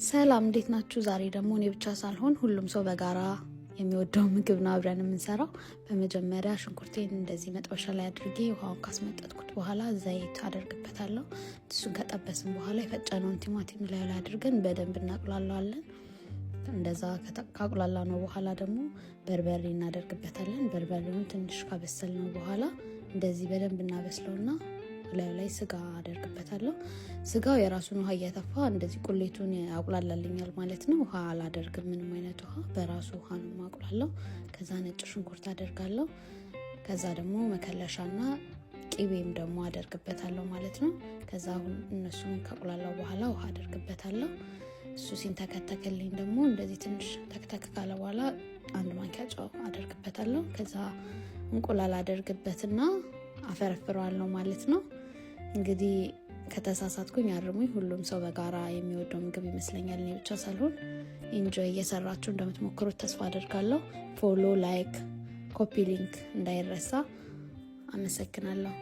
ሰላም እንዴት ናችሁ? ዛሬ ደግሞ እኔ ብቻ ሳልሆን ሁሉም ሰው በጋራ የሚወደው ምግብ ነው አብረን የምንሰራው። በመጀመሪያ ሽንኩርቴን እንደዚህ መጥበሻ ላይ አድርጌ ውሃውን ካስመጠጥኩት በኋላ ዘይት አደርግበታለሁ። እሱን ከጠበስን በኋላ የፈጨነውን ቲማቲም ላይ አድርገን በደንብ እናቁላለዋለን። እንደዛ ካቁላላ ነው በኋላ ደግሞ በርበሬ እናደርግበታለን። በርበሬውን ትንሽ ካበሰልነው በኋላ እንደዚህ በደንብ እናበስለውና ላይ ስጋ አደርግበታለሁ። ስጋው የራሱን ውሃ እያተፋ እንደዚህ ቁሌቱን ያቁላላልኛል ማለት ነው። ውሃ አላደርግም፣ ምንም አይነት ውሃ፣ በራሱ ውሃ ነው ማቁላለው። ከዛ ነጭ ሽንኩርት አደርጋለሁ። ከዛ ደግሞ መከለሻና ቂቤም ደግሞ አደርግበታለሁ ማለት ነው። ከዛ እነሱን ካቁላላው በኋላ ውሃ አደርግበታለሁ። እሱ ሲንተከተክልኝ ደግሞ እንደዚህ ትንሽ ተክተክ ካለ በኋላ አንድ ማንኪያ ጨው አደርግበታለሁ። ከዛ እንቁላል አደርግበትና አፈረፍረዋለሁ ማለት ነው። እንግዲህ ከተሳሳትኩኝ አርሙኝ። ሁሉም ሰው በጋራ የሚወደው ምግብ ይመስለኛል፣ እኔ ብቻ ሳልሆን። ኢንጆይ እየሰራችሁ እንደምትሞክሩት ተስፋ አደርጋለሁ። ፎሎ፣ ላይክ፣ ኮፒ ሊንክ እንዳይረሳ። አመሰግናለሁ።